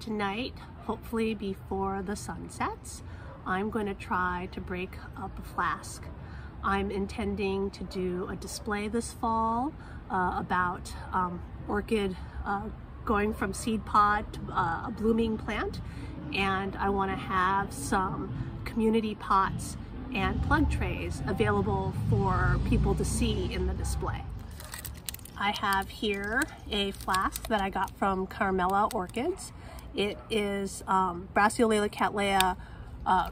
Tonight, hopefully before the sun sets, I'm going to try to break up a flask. I'm intending to do a display this fall about orchid going from seed pod to a blooming plant, and I want to have some community pots and plug trays available for people to see in the display. I have here a flask that I got from Carmela Orchids. It is Brassioleia cattleya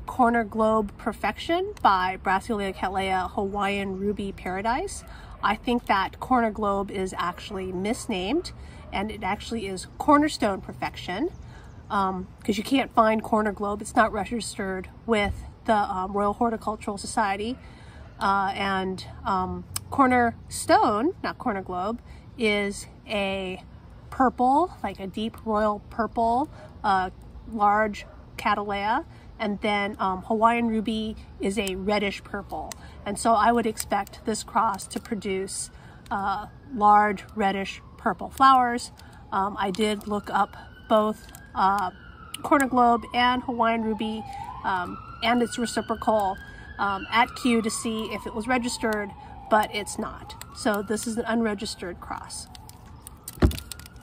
Corner Globe Perfection by Brassioleia cattleya Hawaiian Ruby Paradise. I think that Corner Globe is actually misnamed, and it actually is Cornerstone Perfection, because you can't find Corner Globe. It's not registered with the Royal Horticultural Society. And Cornerstone, not Corner Globe, is a purple, like a deep royal purple, large cattleya. And then Hawaiian Ruby is a reddish purple. And so I would expect this cross to produce large reddish purple flowers. I did look up both Corner Globe and Hawaiian Ruby and its reciprocal at Kew to see if it was registered, but it's not. So this is an unregistered cross.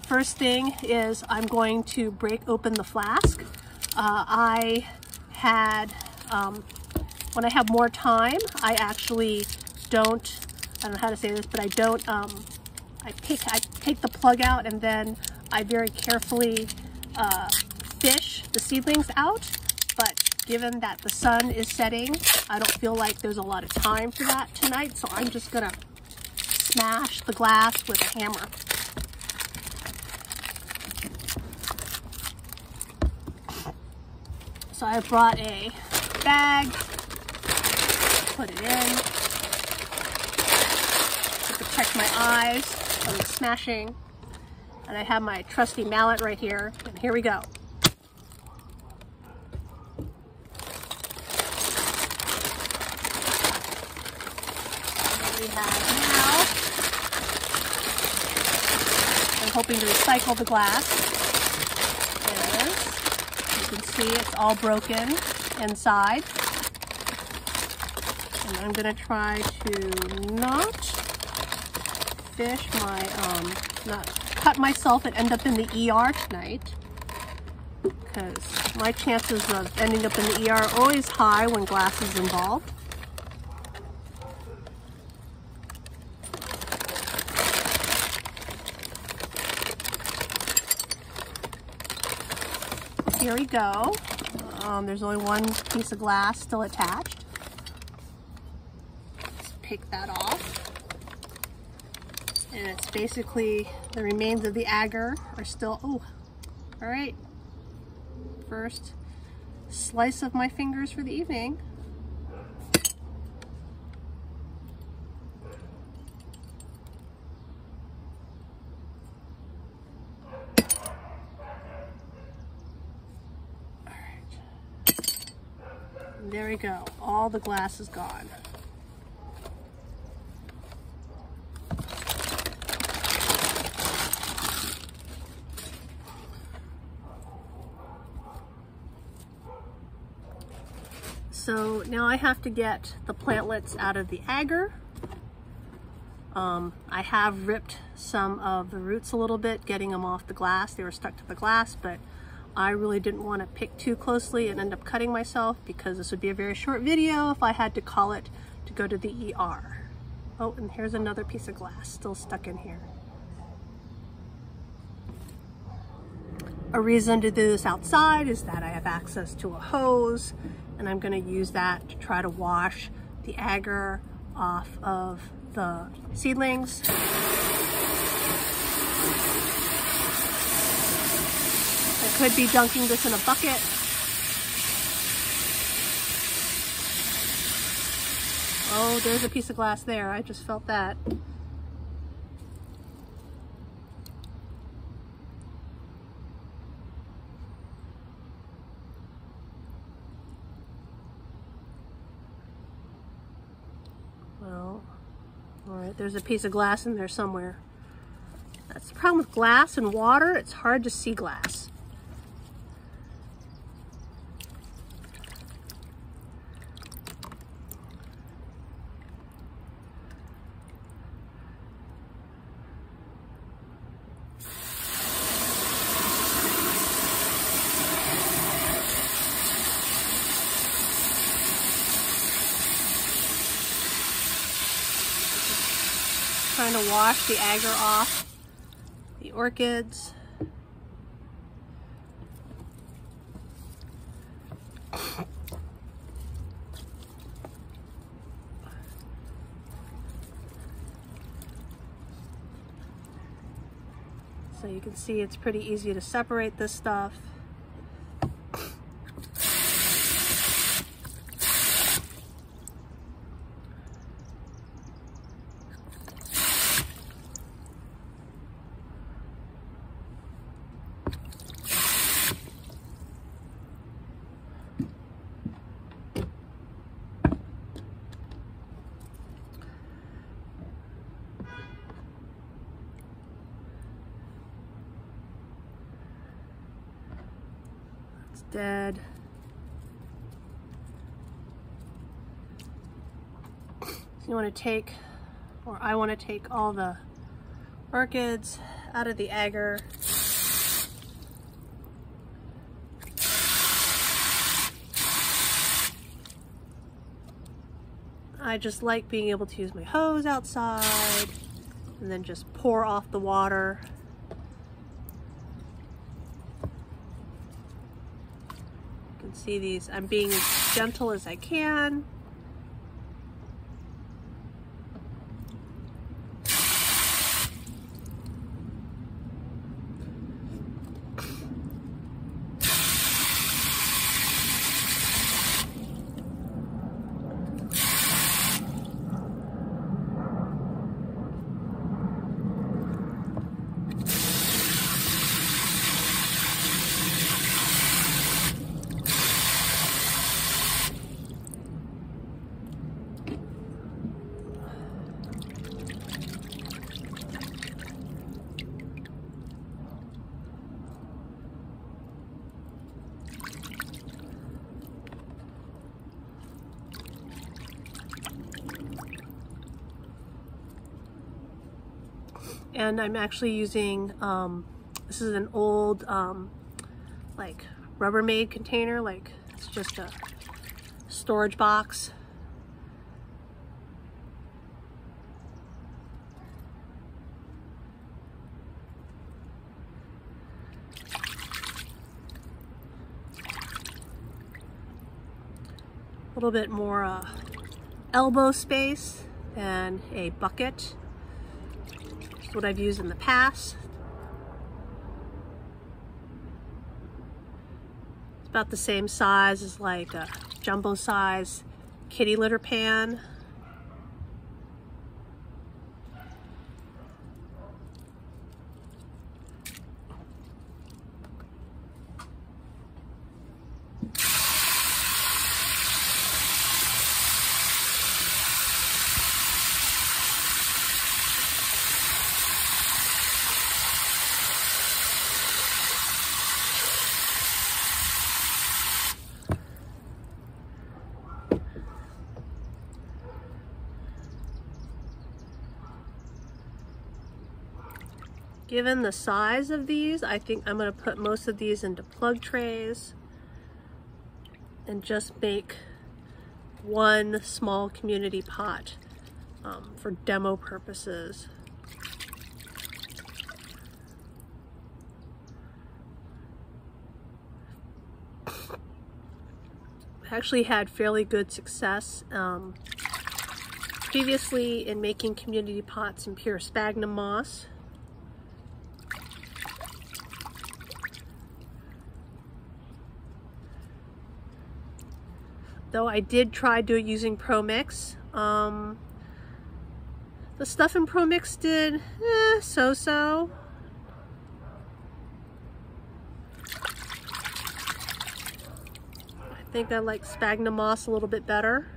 First thing is I'm going to break open the flask. I had, when I have more time, I actually don't, I don't know how to say this, but I don't, I take the plug out and then I very carefully fish the seedlings out. But given that the sun is setting, I don't feel like there's a lot of time for that tonight, so I'm just gonna smash the glass with a hammer. So I brought a bag, put it in, to protect my eyes from the smashing, and I have my trusty mallet right here, and here we go. We have now, I'm hoping to recycle the glass. You can see it's all broken inside. And I'm gonna try to not fish my, not cut myself and end up in the ER tonight, because my chances of ending up in the ER are always high when glass is involved. Here we go. There's only one piece of glass still attached. Let's pick that off. And it's basically the remains of the agar are still, oh, all right. First slice of my fingers for the evening. There we go. All the glass is gone. So now I have to get the plantlets out of the agar. I have ripped some of the roots a little bit, getting them off the glass. They were stuck to the glass, but I really didn't want to pick too closely and end up cutting myself, because this would be a very short video if I had to call it to go to the ER. Oh, and here's another piece of glass still stuck in here. A reason to do this outside is that I have access to a hose, and I'm going to use that to try to wash the agar off of the seedlings. I could be dunking this in a bucket. Oh, there's a piece of glass there. I just felt that. Well, all right, there's a piece of glass in there somewhere. That's the problem with glass and water. It's hard to see glass. trying to wash the agar off the orchids. So you can see it's pretty easy to separate this stuff. Dead. So you want to take, or I want to take all the orchids out of the agar. I just like being able to use my hose outside and then just pour off the water. See these, I'm being as gentle as I can. And I'm actually using, this is an old like Rubbermaid container, like it's just a storage box. A little bit more elbow space than a bucket. What I've used in the past. It's about the same size as like a jumbo size kitty litter pan. Given the size of these, I think I'm going to put most of these into plug trays and just make one small community pot for demo purposes. I actually had fairly good success previously in making community pots in pure sphagnum moss. Though I did try using Pro Mix. The stuff in Pro Mix did so-so. I think I like sphagnum moss a little bit better.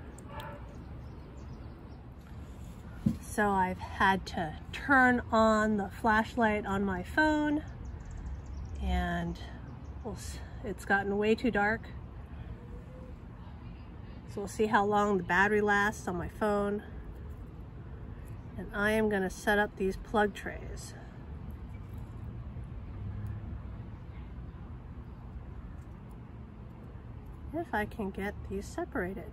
So I've had to turn on the flashlight on my phone, and it's gotten way too dark. So we'll see how long the battery lasts on my phone. And I am going to set up these plug trays. If I can get these separated.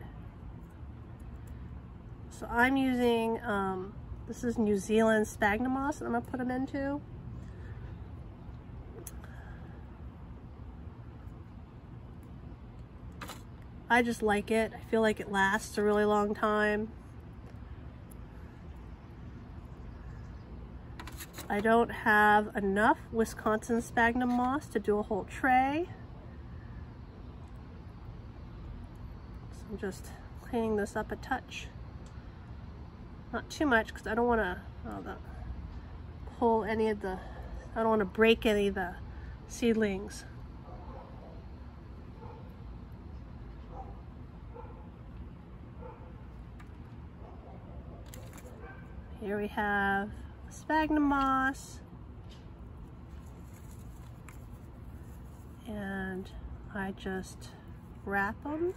So I'm using This is New Zealand sphagnum moss that I'm gonna put them into. I just like it. I feel like it lasts a really long time. I don't have enough Wisconsin sphagnum moss to do a whole tray. So I'm just cleaning this up a touch. Not too much because I don't want to pull any of the, I don't want to break any of the seedlings. Here we have sphagnum moss, and I just wrap them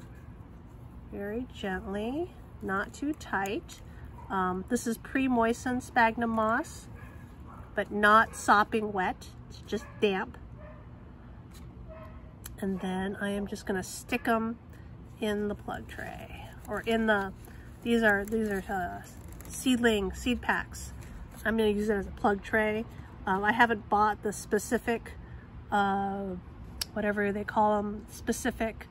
very gently, not too tight. This is pre-moistened sphagnum moss, but not sopping wet, it's just damp. And then I am just gonna stick them in the plug tray, or in the, these are seed packs. I'm going to use it as a plug tray. I haven't bought the specific, whatever they call them, specific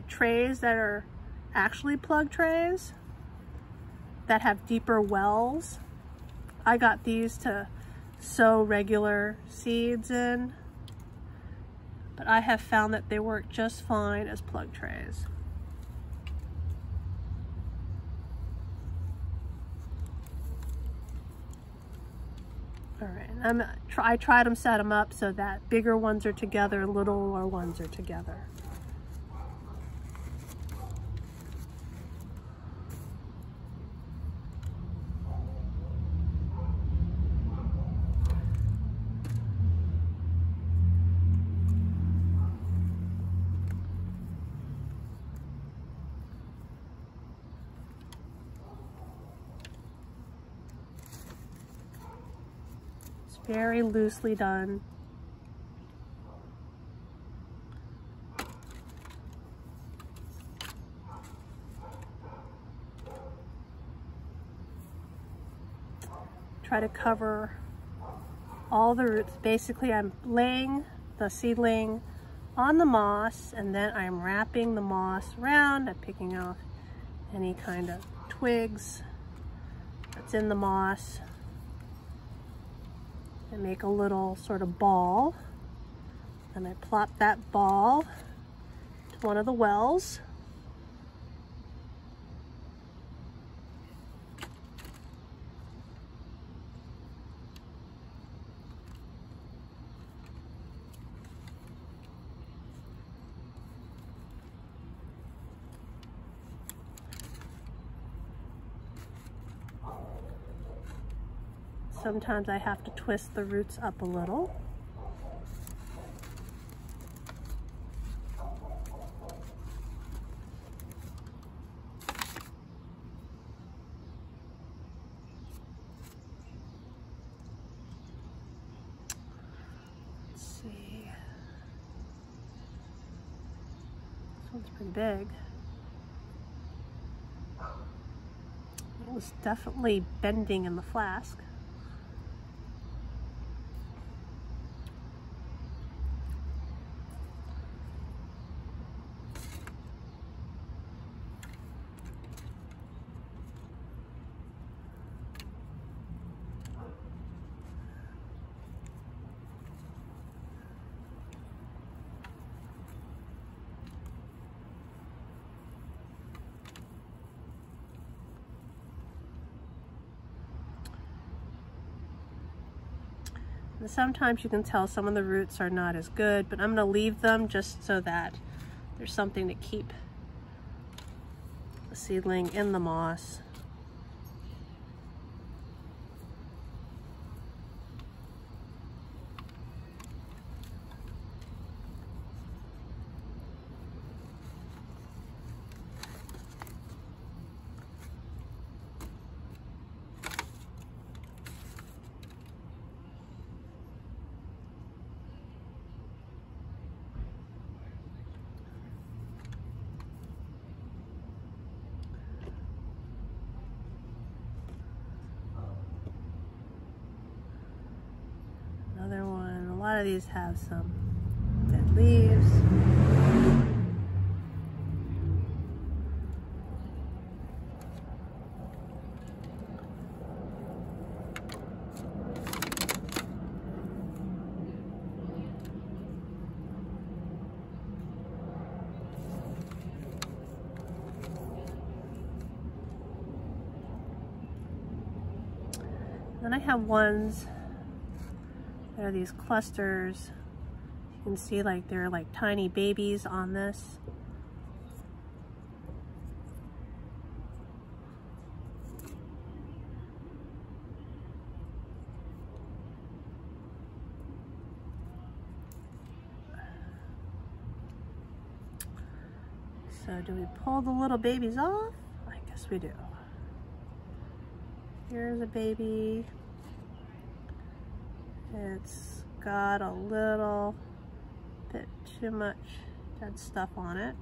trays that are actually plug trays that have deeper wells. I got these to sow regular seeds in, but I have found that they work just fine as plug trays. All right, I tried them, set them up so that bigger ones are together, littler ones are together. Very loosely done. Try to cover all the roots. Basically, I'm laying the seedling on the moss, and then I'm wrapping the moss around. I'm picking off any kind of twigs that's in the moss. And make a little sort of ball, and I plop that ball to one of the wells. Sometimes I have to twist the roots up a little. Let's see. This one's pretty big. It was definitely bending in the flask. And sometimes you can tell some of the roots are not as good, but I'm going to leave them just so that there's something to keep the seedling in the moss. lot of these have some dead leaves. Then I have ones, there are these clusters. You can see like they're like tiny babies on this. So do we pull the little babies off? I guess we do. Here's a baby. It's got a little bit too much dead stuff on it.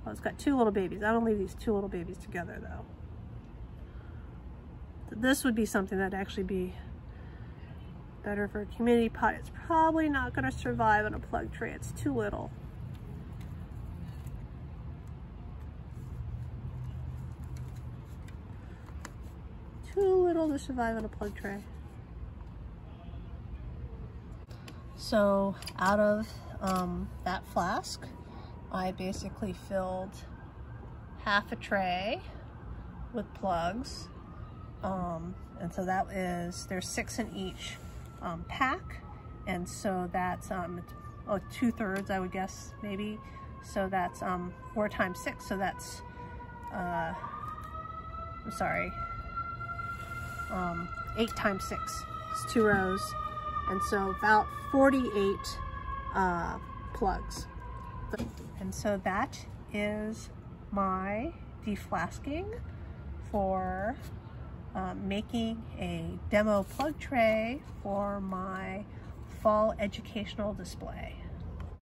Oh, it's got two little babies. I don't leave these two little babies together though. This would be something that'd actually be better for a community pot. It's probably not going to survive on a plug tray. It's too little. Too little to survive on a plug tray. So out of that flask, I basically filled half a tray with plugs. And so that is, there's 6 in each pack. And so that's 2/3, I would guess, maybe. So that's 4 times 6. So that's, I'm sorry, 8 times 6. It's 2 rows. And so about 48 plugs. And so that is my deflasking for making a demo plug tray for my fall educational display.